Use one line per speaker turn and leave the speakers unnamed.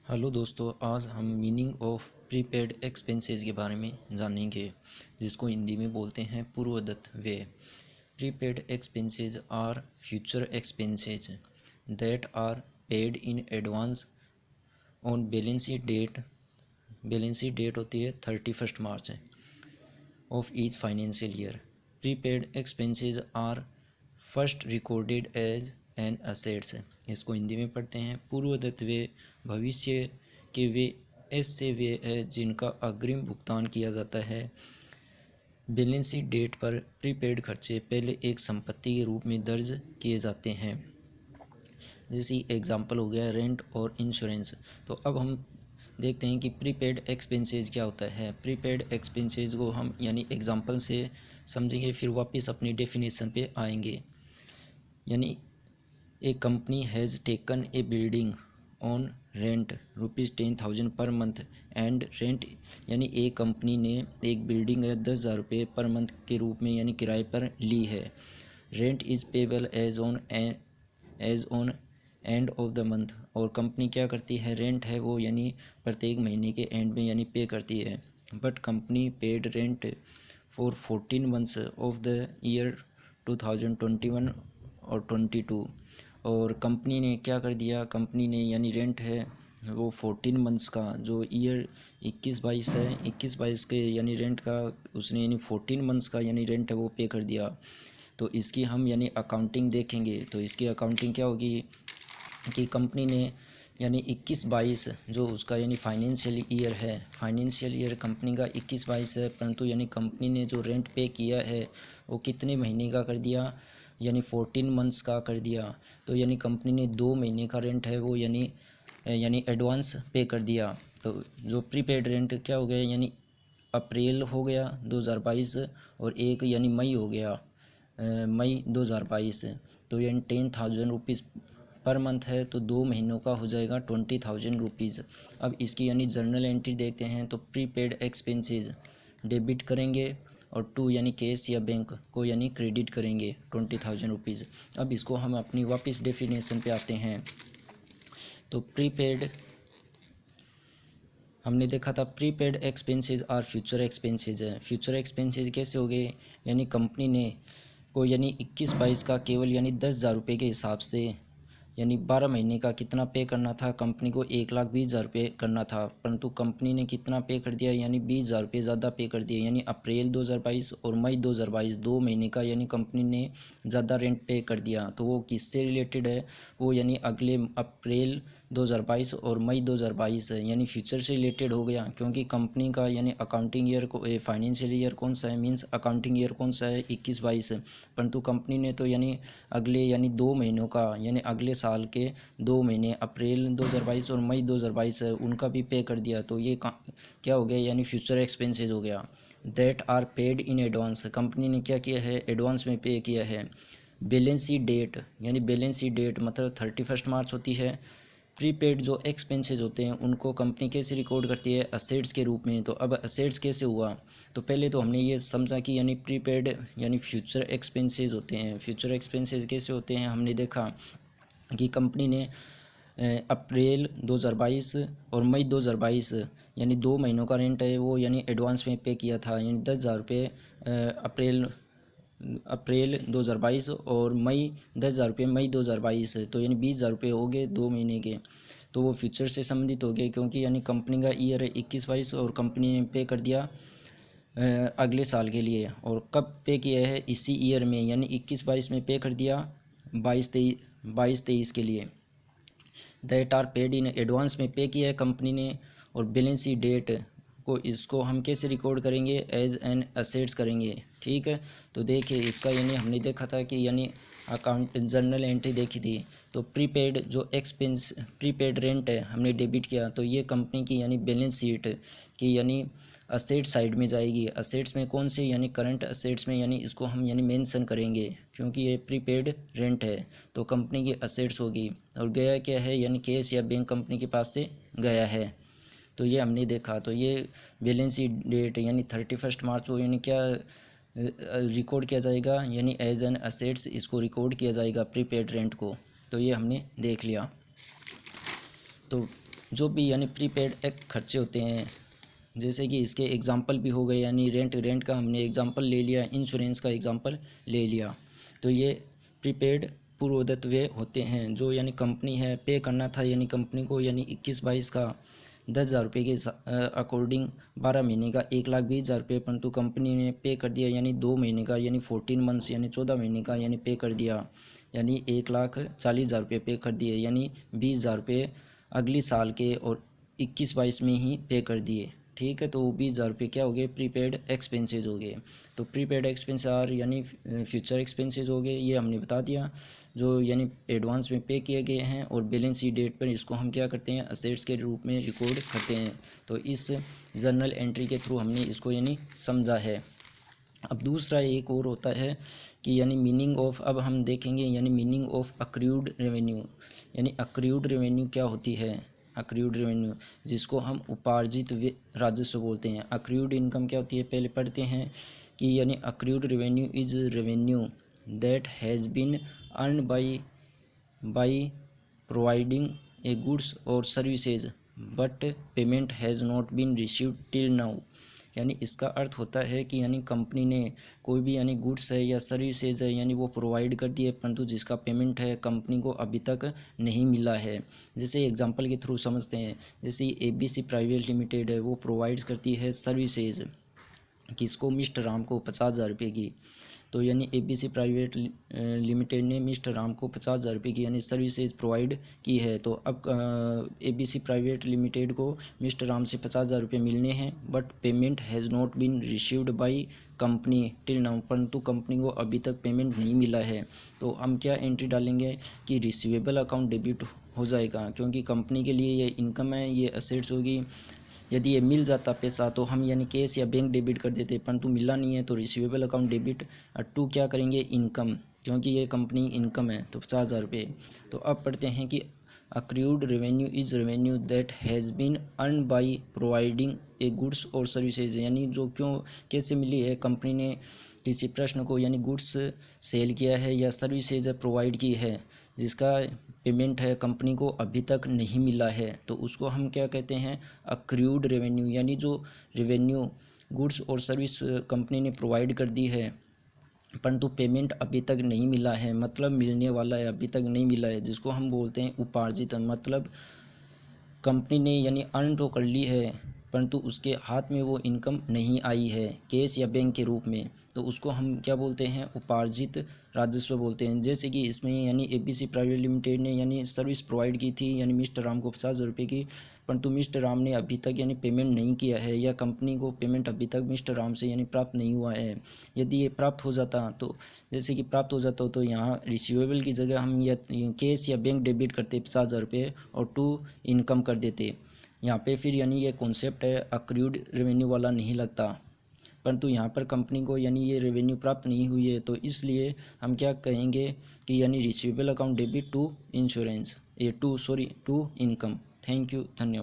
Hello दोस्तों, आज हम मीनिंग ऑफ प्रीपेड एक्सपेंसेस के बारे में जानेंगे, जिसको हिंदी में बोलते हैं पूर्वदत्त व्यय। Prepaid expenses are future expenses that are paid in advance on balance sheet date. Balance sheet date होती है 31 March of each financial year. Prepaid expenses are first recorded as an assets. इसको हिंदी में पढ़ते हैं पूर्वदत्त व्यय भविष्य के वे ऐसे व्यय है जिनका अग्रिम भुगतान किया जाता है। बैलेंस शीट डेट पर प्रीपेड खर्चे पहले एक संपत्ति के रूप में दर्ज किए जाते हैं। जैसे एग्जांपल हो गया रेंट और इंश्योरेंस। तो अब हम देखते हैं कि प्रीपेड एक्सपेंसेस क्या होता है। प्रीपेड एक्सपेंसेस को हम यानी एग्जांपल से समझेंगे, फिर वापस अपनी डेफिनेशन पे आएंगे। यानी a company has taken a building on rent ₹10,000 per month and rent, यानी एक कंपनी ने एक बिल्डिंग है 10,000 रुपये पर मंथ के रूप में यानी किराए पर ली है। Rent is payable as on end of the month. और कंपनी क्या करती है, रेंट है वो यानी प्रत्येक महीने के एंड में यानी पे करती है। But company paid rent for 14 months of the year 2021 और 22। और कंपनी ने क्या कर दिया, कंपनी ने यानी रेंट है वो 14 मंथ्स का, जो ईयर 21-22 है, 21-22 के यानी रेंट का उसने यानी 14 मंथ्स का यानी रेंट है वो पे कर दिया। तो इसकी हम यानी अकाउंटिंग देखेंगे। तो इसकी अकाउंटिंग क्या होगी कि कंपनी ने यानी 21-22 जो उसका यानी फाइनेंशियल ईयर है, फाइनेंशियल ईयर कंपनी का 21-22 है, परंतु यानी कंपनी ने जो रेंट पे किया है वो कितने महीने का कर दिया, यानी 14 मंथ्स का कर दिया। तो यानी कंपनी ने 2 महीने का रेंट है वो यानी एडवांस पे कर दिया। तो जो प्रीपेड रेंट क्या हो गया, यानी अप्रैल हो गया 2022 और एक यानी मई हो गया मई 2022। तो यानी 10,000 रुपीज़ पर मंथ है, तो 2 महीनों का हो जाएगा 20,000 रुपीज़। अब इसकी यानी जर्नल एंट्री देखते हैं। तो प्रीपेड एक्सपेंसेस डेबिट करेंगे और टू यानी कैश या बैंक को यानी क्रेडिट करेंगे 20,000 रुपीज़। अब इसको हम अपनी वापस डेफिनेशन पे आते हैं। तो प्रीपेड हमने देखा था prepaid expenses are future expenses है। फ्यूचर एक्सपेंसेस कैसे हो गए, यानी कंपनी ने को यानी 21-22 का केवल यानी 10,000 रुपये के हिसाब से यानी 12 महीने का कितना पे करना था, कंपनी को 1,20,000 रुपये करना था, परंतु कंपनी ने कितना पे कर दिया, यानी 20,000 रुपये ज़्यादा पे कर दिए। यानी अप्रैल 2022 और मई 2022 2 महीने का यानी कंपनी ने ज़्यादा रेंट पे कर दिया। तो वो किससे रिलेटेड है, वो यानी अगले अप्रैल 2022 और मई 2022 है, यानी फ्यूचर से रिलेटेड हो गया। क्योंकि कंपनी का यानी अकाउंटिंग ईयर को फाइनेंशियल ईयर कौन सा है, मींस अकाउंटिंग ईयर कौन सा है 21-22, परंतु कंपनी ने तो यानी अगले यानी 2 महीनों का यानी अगले साल के 2 महीने अप्रैल 2022 और मई 2022 है उनका भी पे कर दिया। तो ये क्या हो गया, यानी फ्यूचर एक्सपेंसेस हो गया। That are paid in advance, company ने क्या किया है, एडवांस में पे किया है। बैलेंस शीट डेट, यानी बैलेंस शीट डेट मतलब 31 मार्च होती है। प्रीपेड जो एक्सपेंसेस होते हैं उनको कंपनी कैसे रिकॉर्ड करती है, असेट्स के रूप में। तो अब असेट्स कैसे हुआ, तो पहले तो हमने ये समझा कि यानी प्रीपेड यानी फ्यूचर एक्सपेंसेस होते हैं। फ्यूचर एक्सपेंसेस कैसे होते हैं, हमने देखा कि कंपनी ने अप्रैल 2022 और मई 2022 यानी 2 महीनों का रेंट है वो यानी एडवांस में पे किया था, यानी 10,000 रुपये अप्रैल 2022 और मई 10,000 रुपये मई 2022। तो यानी 20,000 रुपये हो गए 2 महीने के। तो वो फ्यूचर से संबंधित हो गए, क्योंकि यानी कंपनी का ईयर है 21-22 और कंपनी ने पे कर दिया अगले साल के लिए। और कब पे किया है, इसी ईयर में, यानी 21-22 में पे कर दिया 22-23 के लिए। That are paid in advance में पे किया है कंपनी ने। और बैलेंस शीट डेट को इसको हम कैसे रिकॉर्ड करेंगे, एज एन असेट्स करेंगे। ठीक है, तो देखिए इसका यानी हमने देखा था कि यानी अकाउंट जर्नल एंट्री देखी थी। तो प्रीपेड जो एक्सपेंस प्रीपेड रेंट है हमने डेबिट किया, तो ये कंपनी की यानी बैलेंस शीट की यानी असेट साइड में जाएगी। असेट्स में कौन से, यानी करंट असेट्स में, यानी इसको हम यानी मेंशन करेंगे क्योंकि ये प्रीपेड रेंट है। तो कंपनी की असेट्स होगी। और गया क्या है, यानी कैश या बैंक कंपनी के पास से गया है। तो ये हमने देखा। तो ये बैलेंस शीट डेट यानी 31 मार्च को यानी क्या रिकॉर्ड किया जाएगा, यानी एज एन असेट्स इसको रिकॉर्ड किया जाएगा प्रीपेड रेंट को। तो ये हमने देख लिया। तो जो भी यानी प्रीपेड एक खर्चे होते हैं, जैसे कि इसके एग्जांपल भी हो गए, यानी रेंट का हमने एग्जांपल ले लिया, इंश्योरेंस का एग्जांपल ले लिया, तो ये प्रीपेड पूर्वदत्त व्यय होते हैं जो यानी कंपनी है पे करना था, यानी कंपनी को यानी 21-22 का 10,000 रुपये के अकॉर्डिंग 12 महीने का 1,20,000 रुपये, परंतु कंपनी ने पे कर दिया यानी 2 महीने का यानी 14 मंथ्स यानी 14 महीने का यानी पे कर दिया, यानी 1,40,000 रुपये पे कर दिए, यानी 20,000 रुपये अगली साल के और 21-22 में ही पे कर दिए। ठीक है, तो 20,000 रुपये क्या हो गए, प्रीपेड एक्सपेंसेस हो गए। तो प्रीपेड एक्सपेंस आर यानी फ्यूचर एक्सपेंसेस हो गए, ये हमने बता दिया, जो यानी एडवांस में पे किए गए हैं, और बैलेंस शीट डेट पर इसको हम क्या करते हैं, असेट्स के रूप में रिकॉर्ड करते हैं। तो इस जर्नल एंट्री के थ्रू हमने इसको यानी समझा है। अब दूसरा एक और होता है कि यानी मीनिंग ऑफ, अब हम देखेंगे यानी मीनिंग ऑफ अक्रूड रेवेन्यू, यानी अक्रूड रेवेन्यू क्या होती है। अक्रूड रेवेन्यू जिसको हम उपार्जित राजस्व बोलते हैं। अक्रूड इनकम क्या होती है, पहले पढ़ते हैं कि यानी accrued revenue is revenue that has been earn by providing a goods और services but payment has not been received till now. यानी इसका अर्थ होता है कि यानी कंपनी ने कोई भी यानी गुड्स है या सर्विसेज है यानी वो प्रोवाइड कर दी है, परंतु जिसका पेमेंट है कंपनी को अभी तक नहीं मिला है। जैसे एग्जांपल के थ्रू समझते हैं, जैसे ABC प्राइवेट लिमिटेड है, वो प्रोवाइड्स करती है सर्विसेज किसको, मिस्टर राम को 50,000 रुपये की। तो यानी ABC प्राइवेट लिमिटेड ने मिस्टर राम को 50,000 रुपये की यानी सर्विसेज प्रोवाइड की है। तो अब ABC प्राइवेट लिमिटेड को मिस्टर राम से 50,000 रुपये मिलने हैं, but payment has not been received by company till now, परंतु कंपनी को अभी तक पेमेंट नहीं मिला है। तो हम क्या एंट्री डालेंगे कि रिसीवेबल अकाउंट डेबिट हो जाएगा, क्योंकि कंपनी के लिए ये इनकम है, ये असेट्स होगी। यदि ये मिल जाता पैसा तो हम यानी कैश या बैंक डेबिट कर देते, परंतु मिला नहीं है तो रिसीवेबल अकाउंट डेबिट टू क्या करेंगे, इनकम, क्योंकि ये कंपनी इनकम है तो 50,000 रुपये। तो अब पढ़ते हैं कि accrued revenue is revenue that has been earn by providing a goods और सर्विसेज, यानी जो क्यों कैसे मिली है, कंपनी ने किसी प्रश्न को यानी गुड्स सेल किया है या सर्विसेज प्रोवाइड की है जिसका पेमेंट है कंपनी को अभी तक नहीं मिला है, तो उसको हम क्या कहते हैं, अक्रूड रेवेन्यू। यानी जो रेवेन्यू गुड्स और सर्विस कंपनी ने प्रोवाइड कर दी है परंतु पेमेंट अभी तक नहीं मिला है, मतलब मिलने वाला है अभी तक नहीं मिला है, जिसको हम बोलते हैं उपार्जित। मतलब कंपनी ने यानी अर्न तो कर ली है परंतु उसके हाथ में वो इनकम नहीं आई है कैश या बैंक के रूप में, तो उसको हम क्या बोलते हैं, उपार्जित राजस्व बोलते हैं। जैसे कि इसमें यानी ABC प्राइवेट लिमिटेड ने यानी सर्विस प्रोवाइड की थी यानी मिस्टर राम को 50,000 रुपये की, परंतु मिस्टर राम ने अभी तक यानी पेमेंट नहीं किया है, या कंपनी को पेमेंट अभी तक मिस्टर राम से यानी प्राप्त नहीं हुआ है। यदि ये प्राप्त हो जाता तो जैसे कि प्राप्त हो जाता तो यहाँ रिसीवेबल की जगह हम या कैश या बैंक डेबिट करते 50,000 रुपये और टू इनकम कर देते। यहाँ पे फिर यानी ये कॉन्सेप्ट है अक्रूड रेवेन्यू वाला नहीं लगता, परंतु यहाँ पर कंपनी को यानी ये रेवेन्यू प्राप्त नहीं हुई है, तो इसलिए हम क्या कहेंगे कि यानी receivable account debit to insurance, to income. Thank you, धन्यवाद।